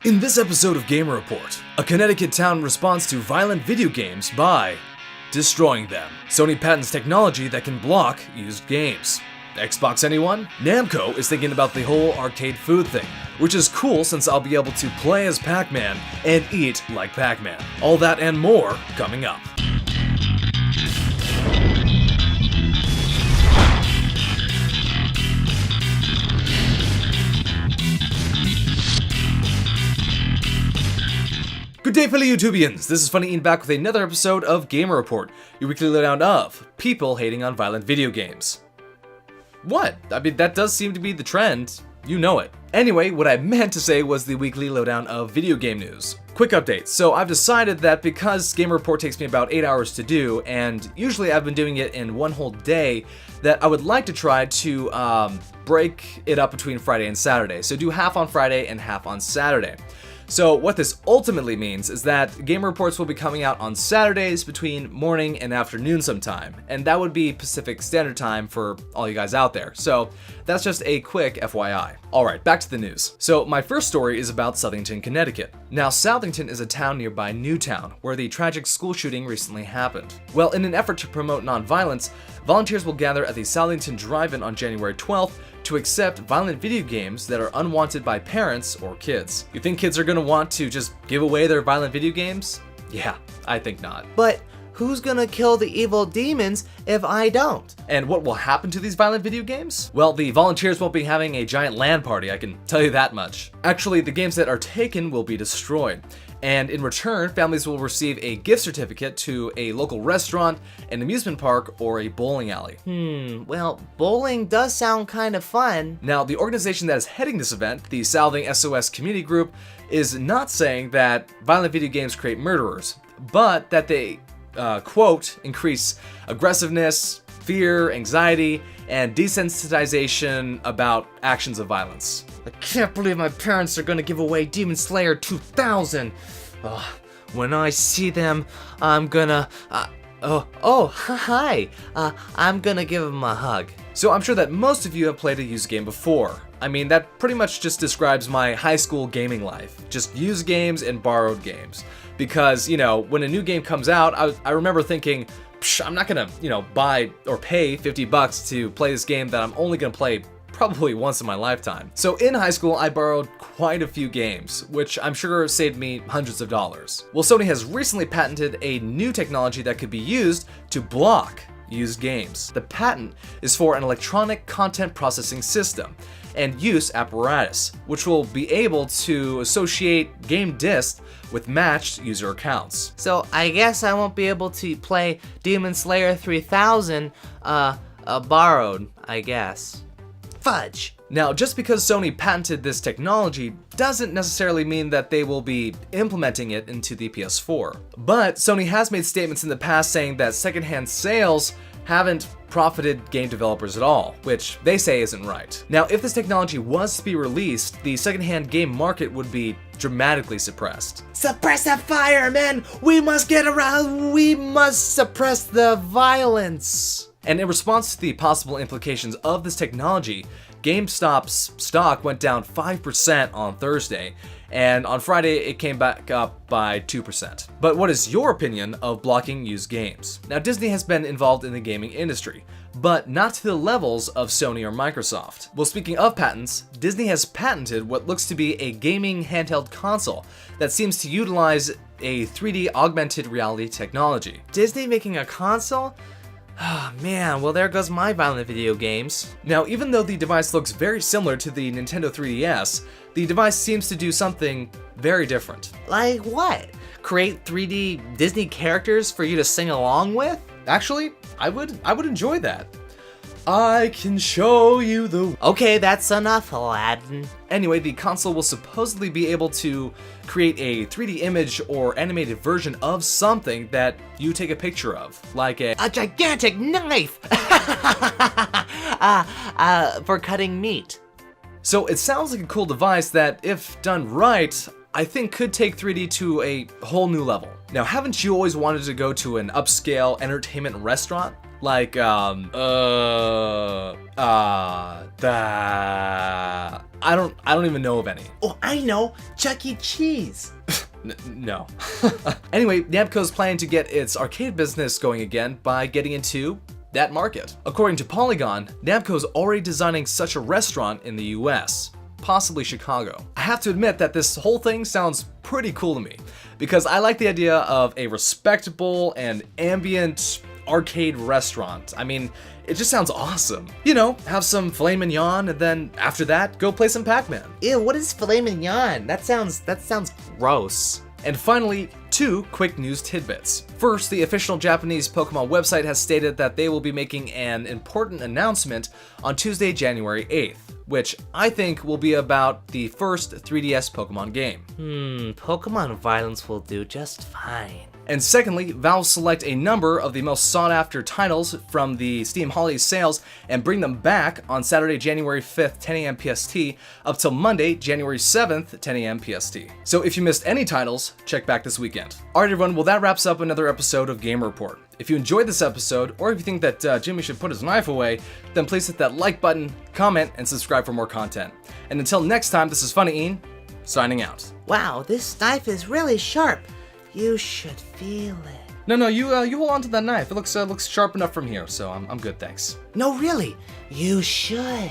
In this episode of Gamer Report, a Connecticut town responds to violent video games by destroying them. Sony patents technology that can block used games. Xbox anyone? Namco is thinking about the whole arcade food thing, which is cool since I'll be able to play as Pac-Man and eat like Pac-Man. All that and more coming up. Good day, fellow YouTubians! This is funnyeehn back with another episode of Gamer Report, your weekly lowdown of people hating on violent video games. What? I mean, that does seem to be the trend. You know it. Anyway, what I meant to say was the weekly lowdown of video game news. Quick update. So I've decided that because Gamer Report takes me about 8 hours to do, and usually I've been doing it in one whole day, that I would like to try to break it up between Friday and Saturday. So do half on Friday and half on Saturday. So what this ultimately means is that Game Reports will be coming out on Saturdays between morning and afternoon sometime, and that would be Pacific Standard Time for all you guys out there. So that's just a quick FYI. Alright, back to the news. So my first story is about Southington, Connecticut. Now Southington is a town nearby Newtown, where the tragic school shooting recently happened. Well, in an effort to promote nonviolence, volunteers will gather at the Southington Drive-In on January 12th to accept violent video games that are unwanted by parents or kids. You think kids are gonna want to just give away their violent video games? Yeah, I think not. But who's gonna kill the evil demons if I don't? And what will happen to these violent video games? Well, the volunteers won't be having a giant LAN party, I can tell you that much. Actually, the games that are taken will be destroyed. And in return, families will receive a gift certificate to a local restaurant, an amusement park, or a bowling alley. Well, bowling does sound kind of fun. Now, the organization that is heading this event, the Southing SOS Community Group, is not saying that violent video games create murderers, but that they, quote, increase aggressiveness, fear, anxiety, and desensitization about actions of violence. I can't believe my parents are gonna give away Demon Slayer 2000. When I see them, I'm gonna, hi. I'm gonna give them a hug. So I'm sure that most of you have played a used game before. I mean, that pretty much just describes my high school gaming life. Just used games and borrowed games. Because, you know, when a new game comes out, I remember thinking, I'm not gonna, buy or pay $50 to play this game that I'm only gonna play probably once in my lifetime. So in high school, I borrowed quite a few games, which I'm sure saved me hundreds of dollars. Well, Sony has recently patented a new technology that could be used to block used games. The patent is for an electronic content processing system and use apparatus, which will be able to associate game discs with matched user accounts. So I guess I won't be able to play Demon Slayer 3000 borrowed, I guess. Fudge! Now, just because Sony patented this technology doesn't necessarily mean that they will be implementing it into the PS4. But Sony has made statements in the past saying that secondhand sales haven't profited game developers at all, which they say isn't right. Now, if this technology was to be released, the secondhand game market would be dramatically suppressed. Suppress that fire, man! We must suppress the violence! And in response to the possible implications of this technology, GameStop's stock went down 5% on Thursday, and on Friday it came back up by 2%. But what is your opinion of blocking used games? Now, Disney has been involved in the gaming industry, but not to the levels of Sony or Microsoft. Well, speaking of patents, Disney has patented what looks to be a gaming handheld console that seems to utilize a 3D augmented reality technology. Disney making a console? Oh man, well there goes my violent video games. Now, even though the device looks very similar to the Nintendo 3DS, the device seems to do something very different. Like what? Create 3D Disney characters for you to sing along with? Actually, I would enjoy that. I can show you the... Okay, that's enough, Aladdin. Anyway, the console will supposedly be able to create a 3D image or animated version of something that you take a picture of, like a gigantic knife! For cutting meat. So it sounds like a cool device that, if done right, I think could take 3D to a whole new level. Now, haven't you always wanted to go to an upscale entertainment restaurant? Like, I don't even know of any. Oh, I know. Chuck E. Cheese. No. Anyway, Namco's planning to get its arcade business going again by getting into that market. According to Polygon, Namco's already designing such a restaurant in the US, possibly Chicago. I have to admit that this whole thing sounds pretty cool to me, because I like the idea of a respectable and ambient arcade restaurant. I mean, it just sounds awesome. You know, have some filet mignon, and then after that, go play some Pac-Man. Ew, what is filet mignon? That sounds gross. And finally, 2 quick news tidbits. First, the official Japanese Pokemon website has stated that they will be making an important announcement on Tuesday, January 8th, which I think will be about the first 3DS Pokemon game. Pokemon violence will do just fine. And secondly, Valve select a number of the most sought-after titles from the Steam holiday sales and bring them back on Saturday, January 5th, 10 a.m. PST, up till Monday, January 7th, 10 a.m. PST. So if you missed any titles, check back this weekend. Alright everyone, well that wraps up another episode of Gamer Report. If you enjoyed this episode, or if you think that Jimmy should put his knife away, then please hit that like button, comment, and subscribe for more content. And until next time, this is funnyeehn, signing out. Wow, this knife is really sharp. You should feel it. No, you hold on to that knife. It looks sharp enough from here, so I'm good, thanks. No, really, you should.